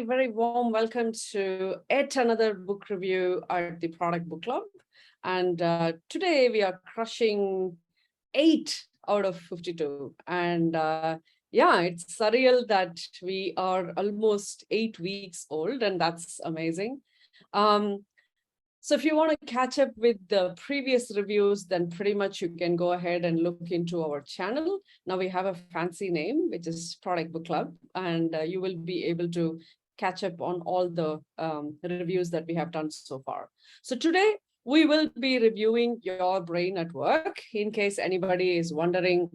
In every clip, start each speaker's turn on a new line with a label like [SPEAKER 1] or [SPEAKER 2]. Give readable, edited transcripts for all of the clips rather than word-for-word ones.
[SPEAKER 1] very warm welcome to yet another book review at the Product Book Club. And today we are crushing 8 out of 52. And yeah, it's surreal that we are almost 8 weeks old, and that's amazing. Um, so if you want to catch up with the previous reviews, then pretty much you can go ahead and look into our channel. Now we have a fancy name, which is Product Book Club, and you will be able to catch up on all the reviews that we have done so far. So today we will be reviewing Your Brain at Work, in case anybody is wondering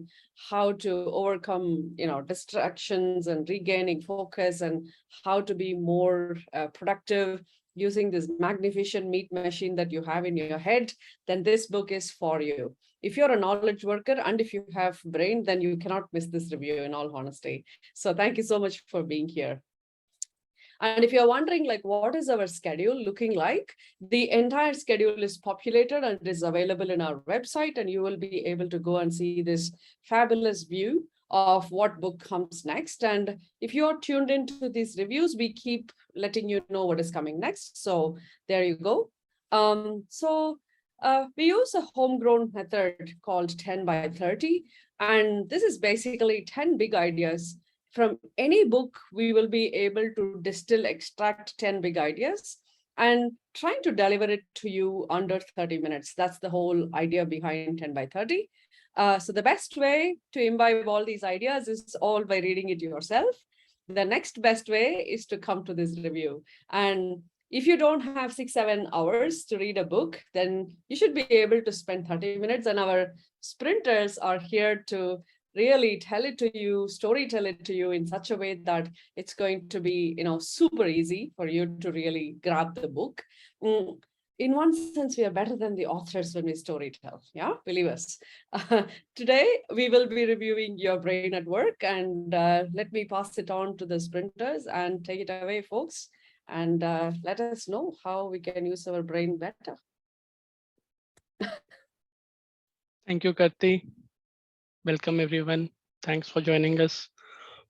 [SPEAKER 1] how to overcome, distractions and regaining focus and how to be more productive using this magnificent meat machine that you have in your head, then this book is for you. If you're a knowledge worker and if you have brain, then you cannot miss this review, in all honesty. So thank you so much for being here. And if you're wondering, like, what is our schedule looking like? The entire schedule is populated and is available in our website, and you will be able to go and see this fabulous view of what book comes next. And if you're tuned into these reviews, we keep letting you know what is coming next. So there you go. We use a homegrown method called 10 by 30. And this is basically 10 big ideas. From any book, we will be able to extract 10 big ideas and trying to deliver it to you under 30 minutes. That's the whole idea behind 10 by 30. So the best way to imbibe all these ideas is all by reading it yourself. The next best way is to come to this review. And if you don't have 6-7 hours to read a book, then you should be able to spend 30 minutes. And our sprinters are here to really tell it to you, story tell it to you in such a way that it's going to be, super easy for you to really grab the book. In one sense, we are better than the authors when we story tell. Yeah, believe us. Today, we will be reviewing Your Brain at Work, and let me pass it on to the sprinters and take it away, folks, and let us know how we can use our brain better.
[SPEAKER 2] Thank you, Karti. Welcome, everyone. Thanks for joining us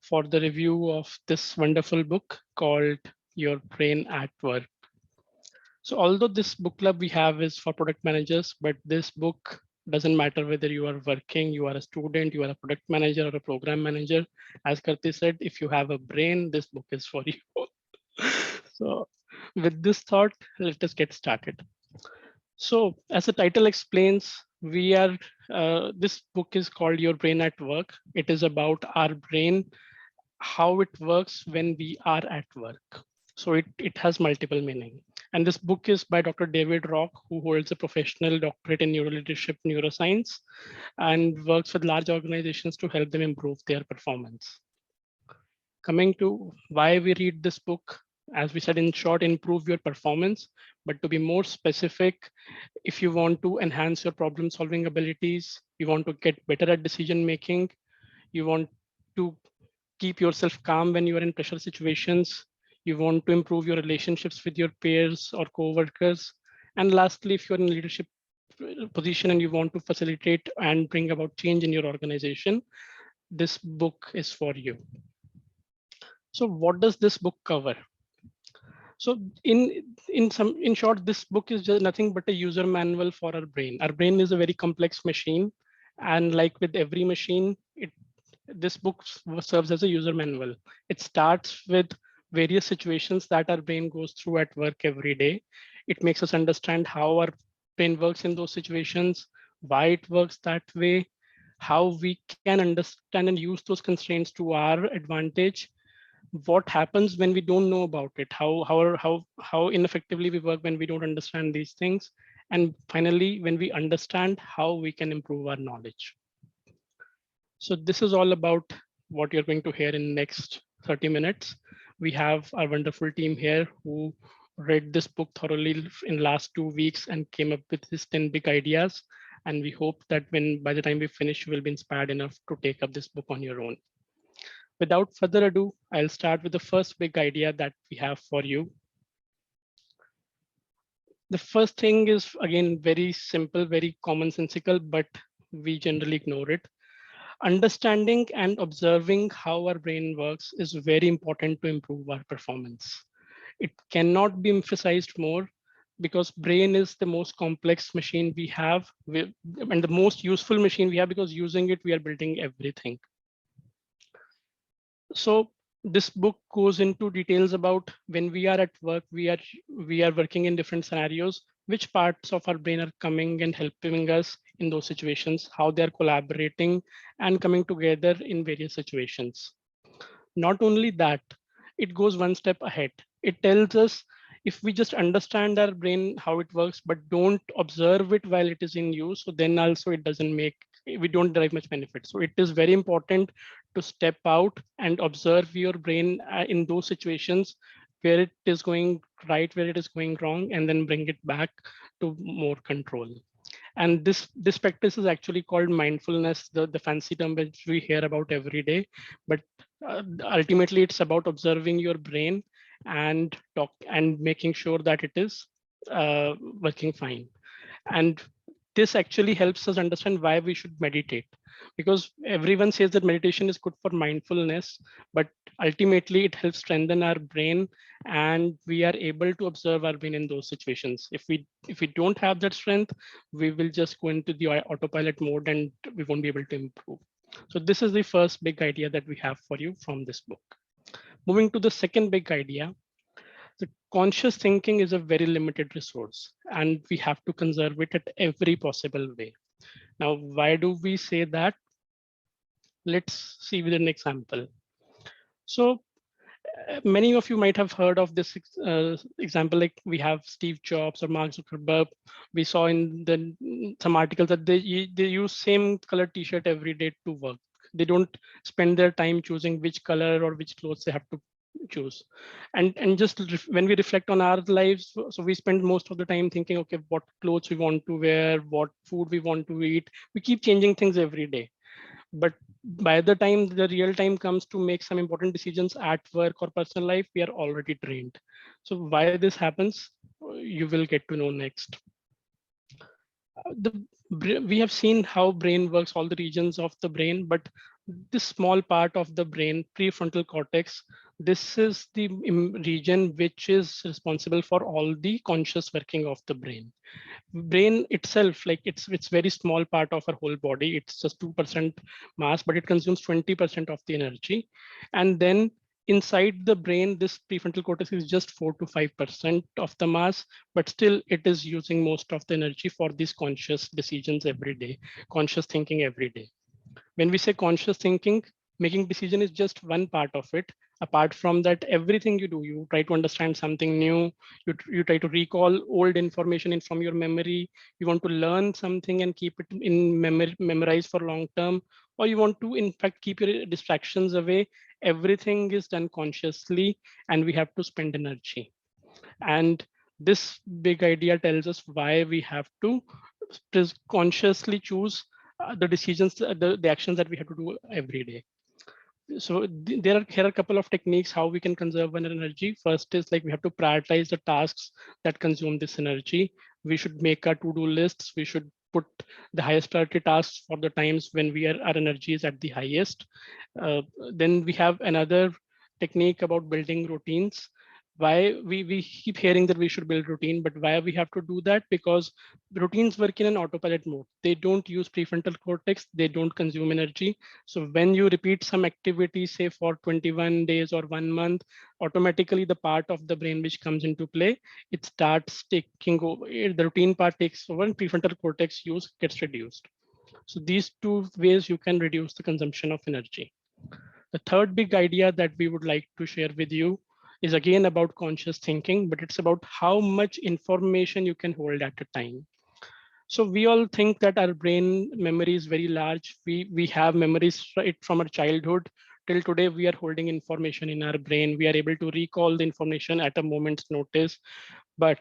[SPEAKER 2] for the review of this wonderful book called Your Brain at Work. So although this book club we have is for product managers, but this book doesn't matter whether you are working, you are a student, you are a product manager or a program manager. As Karti said, if you have a brain, this book is for you. So with this thought, let us get started. So as the title explains, this book is called Your Brain at Work. It is about our brain, how it works when we are at work. So it has multiple meaning. And this book is by Dr. David Rock, who holds a professional doctorate in neuroleadership neuroscience and works with large organizations to help them improve their performance. Coming to why we read this book, as we said, in short, improve your performance. But to be more specific, if you want to enhance your problem solving abilities, you want to get better at decision making, you want to keep yourself calm when you are in pressure situations, you want to improve your relationships with your peers or co-workers, and lastly, if you're in leadership position and you want to facilitate and bring about change in your organization, this book is for you. So what does this book cover? So in short, this book is just nothing but a user manual for our brain. Our brain is a very complex machine, and like with every machine, this book serves as a user manual. It starts with various situations that our brain goes through at work every day. It makes us understand how our brain works in those situations, why it works that way, how we can understand and use those constraints to our advantage, what happens when we don't know about it, how ineffectively we work when we don't understand these things, and finally, when we understand, how we can improve our knowledge. So this is all about what you're going to hear in next 30 minutes. We have our wonderful team here who read this book thoroughly in last 2 weeks and came up with these 10 big ideas. And we hope that by the time we finish, you will be inspired enough to take up this book on your own. Without further ado, I'll start with the first big idea that we have for you. The first thing is, again, very simple, very commonsensical, but we generally ignore it. Understanding and observing how our brain works is very important to improve our performance. It cannot be emphasized more because brain is the most complex machine we have and the most useful machine we have, because using it, we are building everything. So this book goes into details about when we are at work, we are working in different scenarios, which parts of our brain are coming and helping us in those situations, how they are collaborating and coming together in various situations. Not only that, it goes one step ahead. It tells us, if we just understand our brain how it works but don't observe it while it is in use, so then also it doesn't make, we don't derive much benefit. So it is very important to step out and observe your brain in those situations where it is going right, where it is going wrong, and then bring it back to more control. And this practice is actually called mindfulness, the fancy term which we hear about every day. But ultimately, it's about observing your brain and talk and making sure that it is working fine. And this actually helps us understand why we should meditate, because everyone says that meditation is good for mindfulness, but ultimately it helps strengthen our brain, and we are able to observe our brain in those situations. If we don't have that strength, we will just go into the autopilot mode and we won't be able to improve. So this is the first big idea that we have for you from this book. Moving to the second big idea, the conscious thinking is a very limited resource and we have to conserve it at every possible way. Now, why do we say that? Let's see with an example. So many of you might have heard of this example, like we have Steve Jobs or Mark Zuckerberg. We saw in some articles that they use same color t-shirt every day to work. They don't spend their time choosing which color or which clothes they have to choose. And just when we reflect on our lives, so we spend most of the time thinking, okay, what clothes we want to wear, what food we want to eat. We keep changing things every day, but by the time the real time comes to make some important decisions at work or personal life, we are already trained. So why this happens, you will get to know next. We have seen how brain works, all the regions of the brain, but this small part of the brain, prefrontal cortex, this is the region which is responsible for all the conscious working of the brain. Brain itself, like it's very small part of our whole body. It's just 2% mass, but it consumes 20% of the energy. And then inside the brain, this prefrontal cortex is just 4 to 5% of the mass, but still it is using most of the energy for these conscious decisions every day, conscious thinking every day. When we say conscious thinking, making decision is just one part of it. Apart from that, everything you do, you try to understand something new, you try to recall old information in from your memory, you want to learn something and keep it in memory, memorize for long term, or you want to in fact keep your distractions away. Everything is done consciously, and we have to spend energy. And this big idea tells us why we have to consciously choose the decisions, the actions that we have to do every day. So here are a couple of techniques how we can conserve our energy. First is, like, we have to prioritize the tasks that consume this energy. We should make our to-do lists. We should put the highest priority tasks for the times when our energy is at the highest. Then we have another technique about building routines. Why we keep hearing that we should build routine, but why we have to do that? Because routines work in an autopilot mode. They don't use prefrontal cortex. They don't consume energy. So when you repeat some activity, say for 21 days or 1 month, automatically the part of the brain which comes into play, it starts taking over. The routine part takes over and prefrontal cortex use gets reduced. So these two ways you can reduce the consumption of energy. The third big idea that we would like to share with you is again about conscious thinking, but it's about how much information you can hold at a time. So we all think that our brain memory is very large. We have memories right from our childhood till today. We are holding information in our brain. We are able to recall the information at a moment's notice. But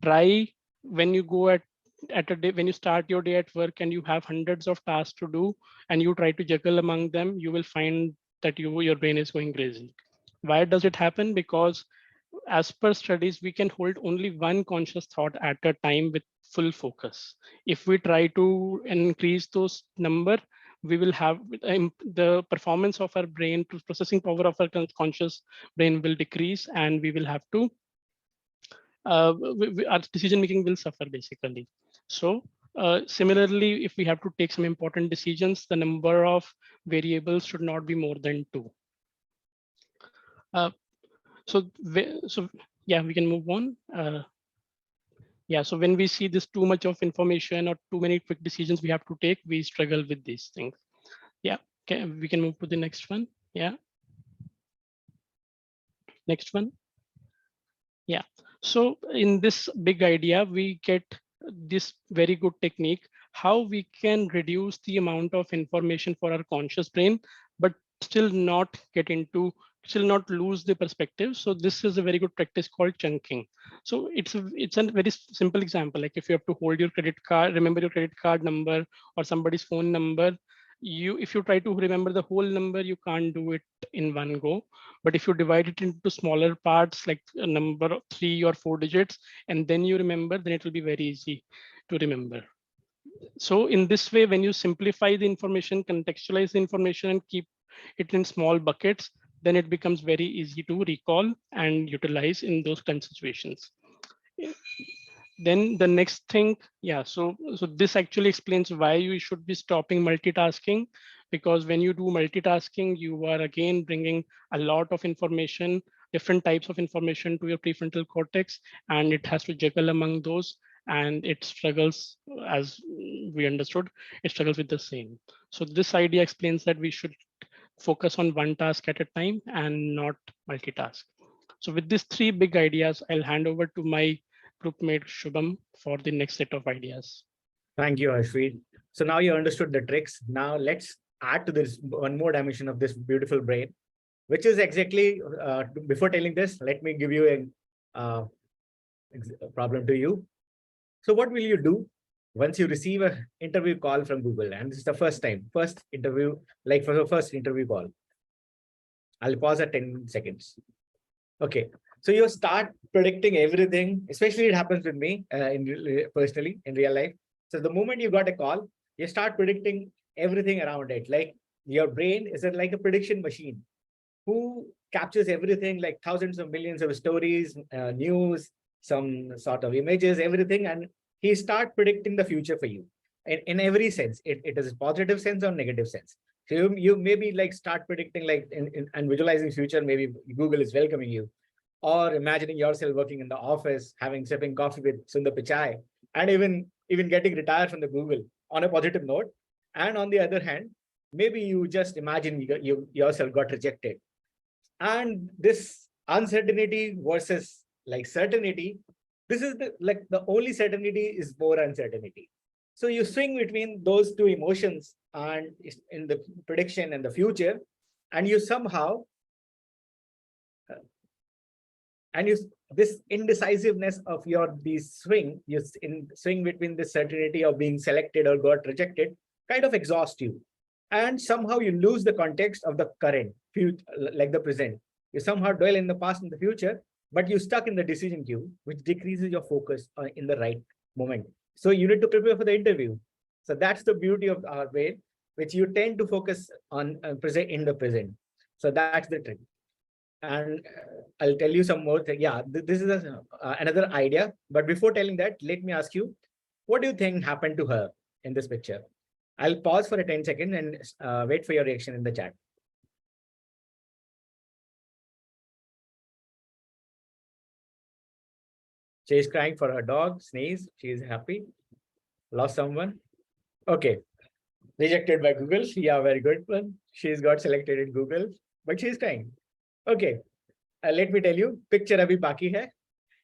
[SPEAKER 2] try, when you go at a day, when you start your day at work and you have hundreds of tasks to do, and you try to juggle among them, you will find that your brain is going crazy. Why does it happen? Because as per studies, we can hold only one conscious thought at a time with full focus. If we try to increase those number, we will have the performance of our brain, to processing power of our conscious brain will decrease, and we will have to our decision making will suffer basically. So similarly, if we have to take some important decisions, the number of variables should not be more than 2. Uh, so yeah, we can move on. Yeah, so when we see this too much of information or too many quick decisions we have to take, we struggle with these things. Yeah, okay, we can move to the next one. Yeah, next one. Yeah, so in this big idea, we get this very good technique, how we can reduce the amount of information for our conscious brain, but still not get into, still not lose the perspective. So this is a very good practice called chunking. So it's a very simple example. Like if you have to hold your credit card, remember your credit card number or somebody's phone number, if you try to remember the whole number, you can't do it in one go. But if you divide it into smaller parts, like a number of 3 or 4 digits, and then you remember, then it will be very easy to remember. So in this way, when you simplify the information, contextualize the information, and keep it in small buckets, then it becomes very easy to recall and utilize in those kind of situations. Then the next thing, yeah, so this actually explains why you should be stopping multitasking, because when you do multitasking, you are again bringing a lot of information, different types of information to your prefrontal cortex, and it has to juggle among those, and it struggles, as we understood, it struggles with the same. So this idea explains that we should focus on one task at a time and not multitask. So with these 3 big ideas, I'll hand over to my group mate Shubham for the next set of ideas.
[SPEAKER 3] Thank you, Ashwin. So now you understood the tricks. Now let's add to this one more dimension of this beautiful brain, which is exactly, before telling this, let me give you a problem to you. So what will you do once you receive an interview call from Google? And this is the first interview, like for the first interview call. I'll pause at 10 seconds. Okay. So you start predicting everything, especially it happens with me personally in real life. So the moment you got a call, you start predicting everything around it. Like your brain is like a prediction machine who captures everything, like thousands of millions of stories, news, some sort of images, everything. And he start predicting the future for you in every sense. It is a positive sense or negative sense. So you maybe like start predicting like and visualizing future, maybe Google is welcoming you, or imagining yourself working in the office, sipping coffee with Sundar Pichai, and even getting retired from the Google on a positive note. And on the other hand, maybe you just imagine you yourself got rejected. And this uncertainty versus like certainty, this is the only certainty is more uncertainty. So you swing between those two emotions and in the prediction and the future, and you somehow this indecisiveness of your swing between the certainty of being selected or got rejected kind of exhaust you, and somehow you lose the context of the current future, like the present. You somehow dwell in the past and the future, but you stuck in the decision queue, which decreases your focus in the right moment. So you need to prepare for the interview. So that's the beauty of our brain, which you tend to focus on present in the present. So that's the trick. And I'll tell you some more. Yeah, this is another idea. But before telling that, let me ask you, what do you think happened to her in this picture? I'll pause for a 10 seconds and wait for your reaction in the chat. She is crying for her dog, sneeze. She is happy. Lost someone. Okay. Rejected by Google. Yeah, very good one. She's got selected in Google, but she's crying. Okay. Let me tell you, picture abhi baki hai.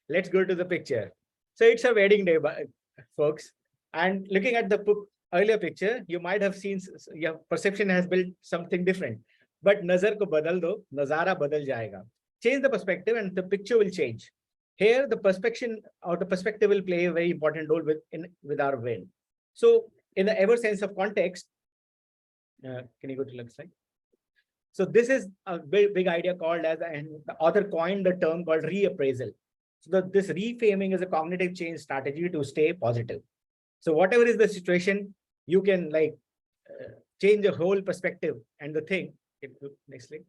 [SPEAKER 3] Let's go to the picture. So it's a wedding day, folks. And looking at the earlier picture, you might have seen your perception has built something different. But nazar ko badal do, nazara badal jayega. Change the perspective and the picture will change. Here, the perspective will play a very important role with our brain. So in the ever sense of context, can you go to the next slide? So this is a big idea called as, and the author coined the term called reappraisal. So this reframing is a cognitive change strategy to stay positive. So whatever is the situation, you can change your whole perspective and the thing. Next link.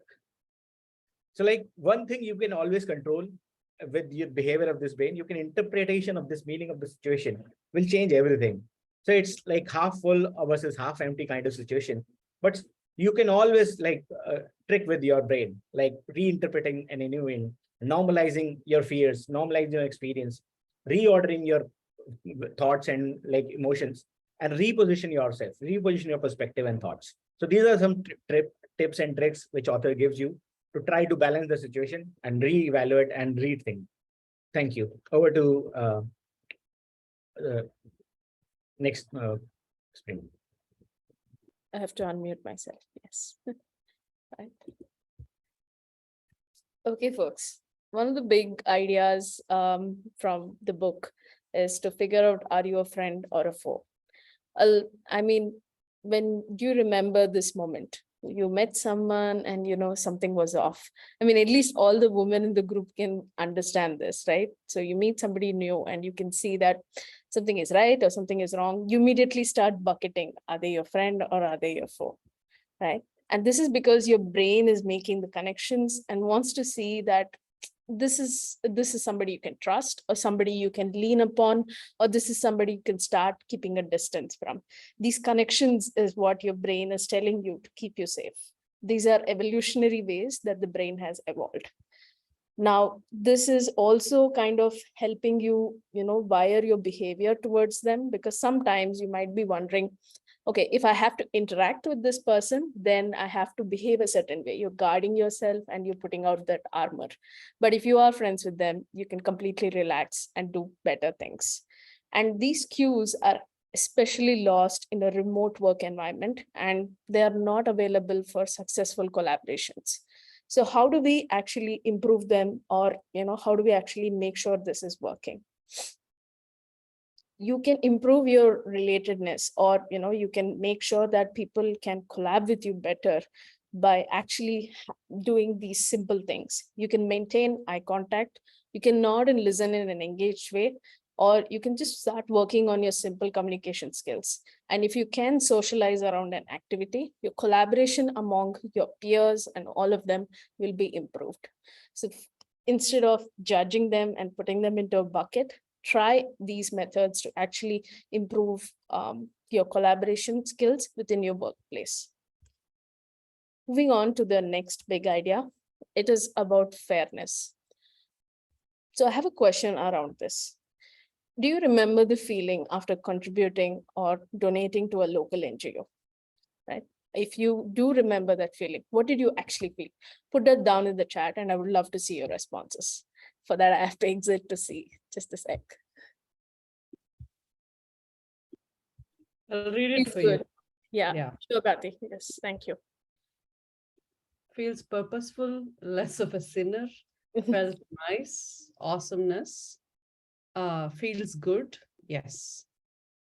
[SPEAKER 3] So like one thing you can always control with your behavior of this brain, you can interpretation of this meaning of the situation will change everything. So it's like half full versus half empty kind of situation. But you can always like trick with your brain, like reinterpreting and renewing, normalizing your fears, normalizing your experience, reordering your thoughts and like emotions, and reposition yourself, reposition your perspective and thoughts. So these are some tips and tricks which author gives you to try to balance the situation and reevaluate and rethink. Thank you. Over to uh, next screen.
[SPEAKER 4] I have to unmute myself. Yes. Right. Okay, folks. One of the big ideas from the book is to figure out, are you a friend or a foe? I mean, when you remember this moment, you met someone and something was off. I mean, at least all the women in the group can understand this, right? So you meet somebody new and you can see that something is right or something is wrong. You immediately start bucketing, are they your friend or are they your foe, right? And this is because your brain is making the connections and wants to see that this is somebody you can trust, or somebody you can lean upon, or this is somebody you can start keeping a distance from. These connections is what your brain is telling you to keep you safe. These are evolutionary ways that the brain has evolved. Now, this is also kind of helping you, wire your behavior towards them, because sometimes you might be wondering, okay, if I have to interact with this person, then I have to behave a certain way. You're guarding yourself and you're putting out that armor. But if you are friends with them, you can completely relax and do better things. And these cues are especially lost in a remote work environment, and they are not available for successful collaborations. So how do we actually improve them, or how do we actually make sure this is working? You can improve your relatedness, or you can make sure that people can collab with you better by actually doing these simple things. You can maintain eye contact, you can nod and listen in an engaged way, or you can just start working on your simple communication skills. And if you can socialize around an activity, your collaboration among your peers and all of them will be improved. So instead of judging them and putting them into a bucket, try these methods to actually improve your collaboration skills within your workplace. Moving on to the next big idea, it is about fairness. So I have a question around this. Do you remember the feeling after contributing or donating to a local NGO, right? If you do remember that feeling, what did you actually feel? Put that down in the chat and I would love to see your responses. For that, I have to exit to see. Just a sec.
[SPEAKER 1] I'll read it
[SPEAKER 4] Feels
[SPEAKER 1] for
[SPEAKER 4] good.
[SPEAKER 1] you.
[SPEAKER 4] Yeah, sure, Kathy. Yes, thank you.
[SPEAKER 1] Feels purposeful, less of a sinner, felt nice, awesomeness, feels good. Yes.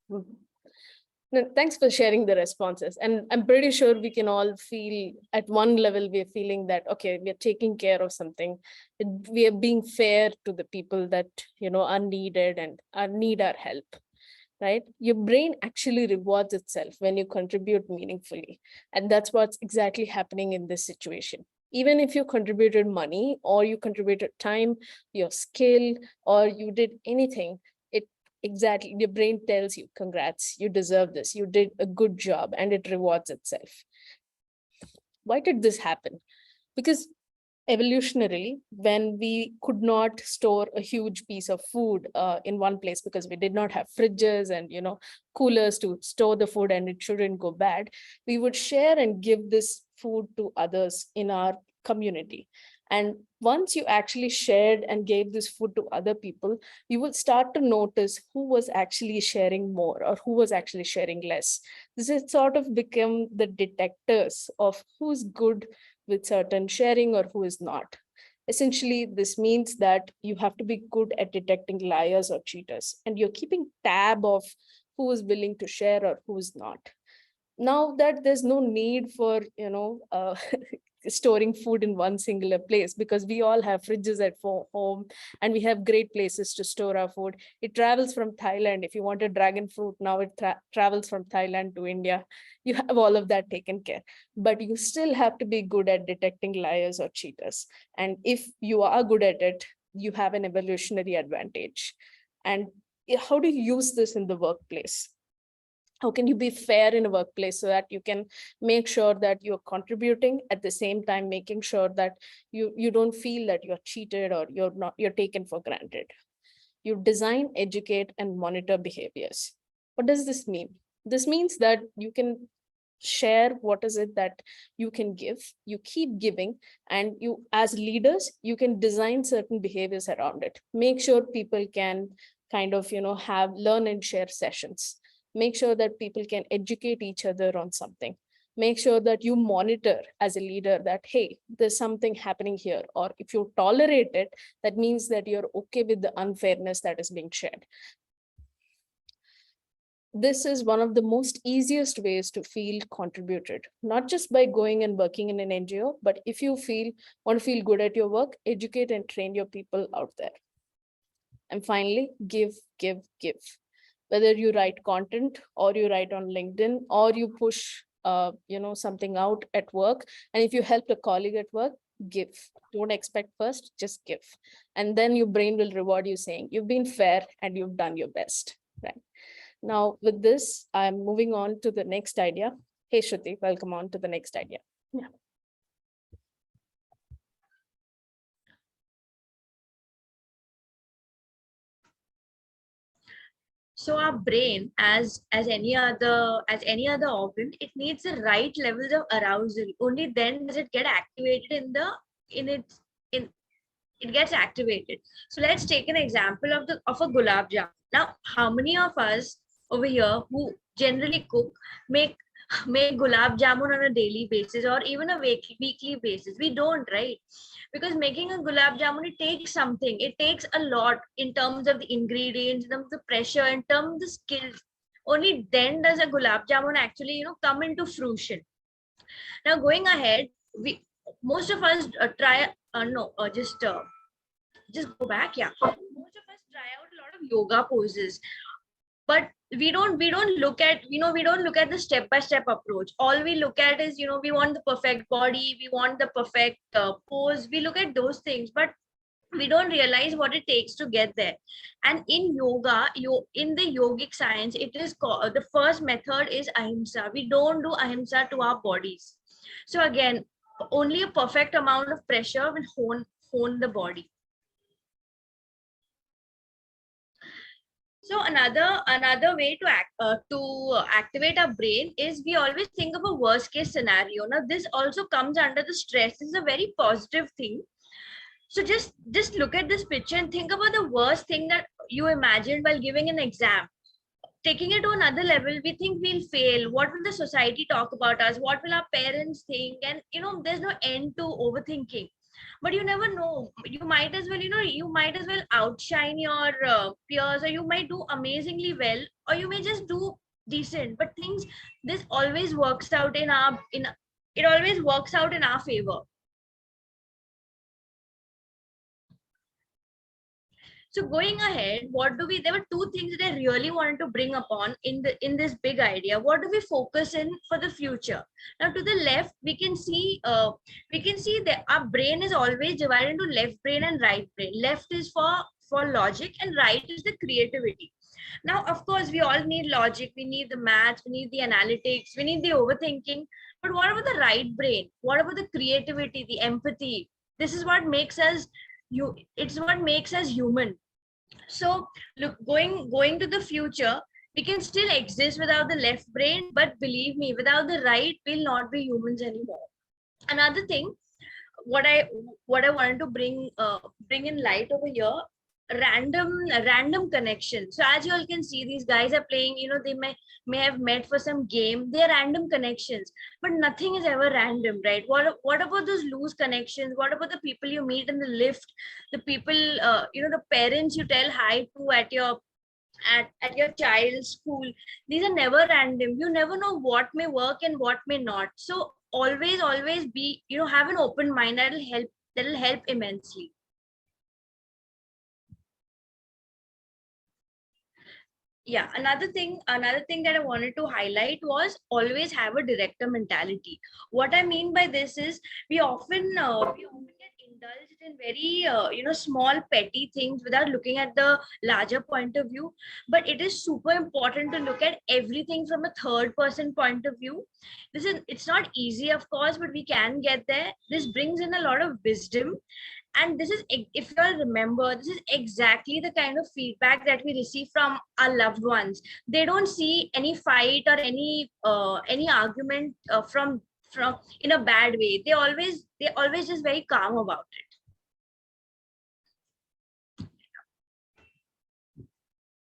[SPEAKER 4] No, thanks for sharing the responses. And I'm pretty sure we can all feel at one level, we're feeling that, okay, we're taking care of something. We are being fair to the people that, are needed and need our help, right? Your brain actually rewards itself when you contribute meaningfully. And that's what's exactly happening in this situation. Even if you contributed money, or you contributed time, your skill, or you did anything, exactly, your brain tells you, congrats, you deserve this, you did a good job, and it rewards itself. Why did this happen? Because evolutionarily, when we could not store a huge piece of food in one place, because we did not have fridges and coolers to store the food and it shouldn't go bad, we would share and give this food to others in our community. And once you actually shared and gave this food to other people, you will start to notice who was actually sharing more or who was actually sharing less. This has sort of become the detectors of who's good with certain sharing or who is not. Essentially, this means that you have to be good at detecting liars or cheaters, and you're keeping tab of who is willing to share or who is not. Now that there's no need for, storing food in one singular place, because we all have fridges at home and we have great places to store our food. It travels from Thailand. If you want a dragon fruit, now it travels from Thailand to India. You have all of that taken care, but you still have to be good at detecting liars or cheaters. And if you are good at it, you have an evolutionary advantage. And how do you use this in the workplace? How can you be fair in a workplace so that you can make sure that you're contributing, at the same time making sure that you don't feel that you're cheated or you're taken for granted? You design, educate, and monitor behaviors. What does this mean? This means that you can share what is it that you can give, you keep giving, and you, as leaders, you can design certain behaviors around it. Make sure people can kind of, have learn and share sessions. Make sure that people can educate each other on something. Make sure that you monitor as a leader that, hey, there's something happening here. Or if you tolerate it, that means that you're okay with the unfairness that is being shared. This is one of the most easiest ways to feel contributed, not just by going and working in an NGO, but if you want to feel good at your work, educate and train your people out there. And finally, give, give, give. Whether you write content or you write on LinkedIn or you push something out at work, and if you help a colleague at work, give. Don't expect first, just give. And then your brain will reward you saying you've been fair and you've done your best, right? Now with this, I'm moving on to the next idea. Hey Shruti, welcome on to the next idea. Yeah.
[SPEAKER 5] So our brain, as any other organ, it needs the right levels of arousal. Only then does it get activated it gets activated. So let's take an example of a gulab jam. Now, how many of us over here who generally cook make gulab jamun on a daily basis or even a weekly basis? We don't, right? Because making a gulab jamun, it takes something. It takes a lot in terms of the ingredients, in terms of the pressure, in terms of the skills. Only then does a gulab jamun actually, come into fruition. Now, going ahead, most of us just go back. Yeah, most of us try out a lot of yoga poses, but we don't look at the step-by-step approach. All we look at is, we want the perfect body, we want the perfect pose. We look at those things, but we don't realize what it takes to get there. And in yoga, in the yogic science, it is called, the first method is ahimsa. We don't do ahimsa to our bodies. So again, only a perfect amount of pressure will hone the body. So another way to activate our brain is, we always think of a worst case scenario. Now this also comes under the stress. This is a very positive thing. So just look at this picture and think about the worst thing that you imagined while giving an exam. Taking it to another level, we think we'll fail. What will the society talk about us? What will our parents think? And there's no end to overthinking. But you never know. You might as well, outshine your peers, or you might do amazingly well, or you may just do decent. But this always works out in our favor. So going ahead, there were two things that I really wanted to bring upon in this big idea. What do we focus in for the future? Now to the left, we can see that our brain is always divided into left brain and right brain. Left is for logic and right is the creativity. Now, of course, we all need logic, we need the maths, we need the analytics, we need the overthinking. But what about the right brain? What about the creativity, the empathy? This is what makes us human. So look, going to the future, we can still exist without the left brain, but believe me, without the right, we'll not be humans anymore. Another thing, what I wanted to bring in light over here, random connection. So as you all can see, these guys are playing, they may have met for some game. They're random connections, but nothing is ever random, right? What about those loose connections? What about the people you meet in the lift, the people, the parents you tell hi to at your child's school? These are never random. You never know what may work and what may not. So always be, have an open mind. That'll help immensely. Yeah, another thing that I wanted to highlight was always have a director mentality. What I mean by this is we often get indulged in very small petty things without looking at the larger point of view. But it is super important to look at everything from a third person point of view. It's not easy, of course, but we can get there. This brings in a lot of wisdom, and this is, if you all remember, this is exactly the kind of feedback that we receive from our loved ones. They don't see any fight or any argument from in a bad way. They always just very calm about it.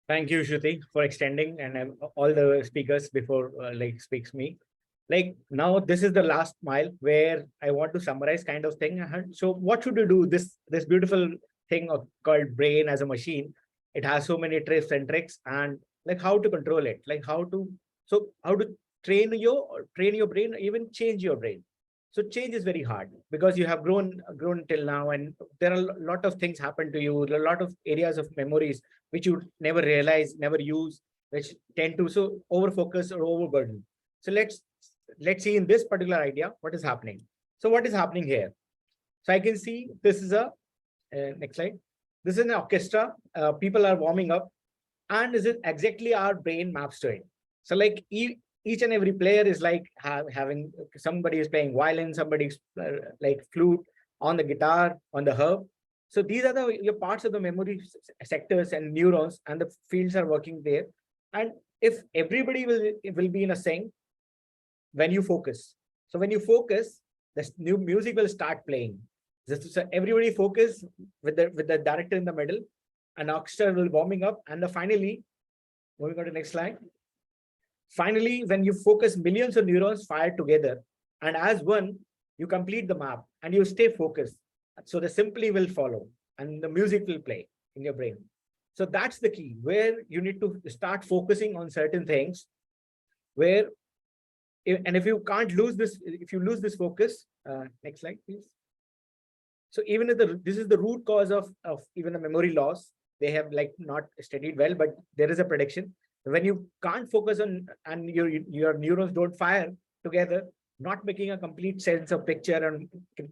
[SPEAKER 3] Thank you, Shruti, for extending, and all the speakers before speaks me. Like now, this is the last mile where I want to summarize kind of thing. So what should you do? This beautiful thing called brain as a machine. It has so many tips and tricks, and like how to control it, like how to train your brain, even change your brain. So change is very hard because you have grown till now, and there are a lot of things happen to you, a lot of areas of memories which you never realize, never use, which tend to so over focus or overburden. So let's see in this particular idea what is happening. So what is happening here? So I can see this is a next slide. This is an orchestra. People are warming up, and this is exactly our brain maps to it. So like each and every player is like having, somebody is playing violin, somebody's like flute, on the guitar, on the harp. So these are your parts of the memory sectors and neurons, and the fields are working there. And if everybody will be in a sync when you focus. So when you focus, this new music will start playing. So everybody focus with the director in the middle, and orchestra will warming up, and finally, moving on to the next slide. Finally, when you focus, millions of neurons fire together, and as one, you complete the map and you stay focused. So the simply will follow, and the music will play in your brain. So that's the key, where you need to start focusing on certain things, where, and if you can't lose this, if you lose this focus, next slide, please. So even if this is the root cause of even a memory loss, they have like not studied well, but there is a prediction. When you can't focus on, and your neurons don't fire together, not making a complete sense of picture and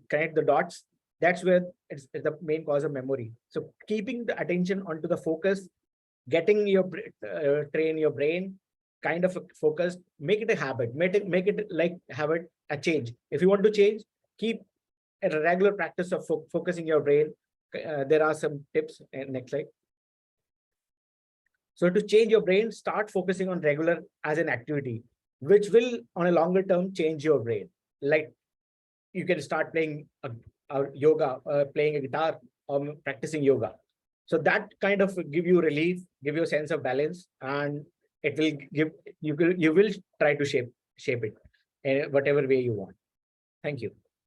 [SPEAKER 3] connect the dots, that's where it's the main cause of memory. So keeping the attention onto the focus, getting your train your brain kind of focused, make it a habit, make it like habit, a change. If you want to change, keep a regular practice of focusing your brain. There are some tips. Next slide. So to change your brain, start focusing on regular as an activity, which will on a longer term change your brain. Like you can start playing a yoga, playing a guitar, or practicing yoga. So that kind of give you relief, give you a sense of balance, and it will give you will try to shape it in whatever way you want. Thank you.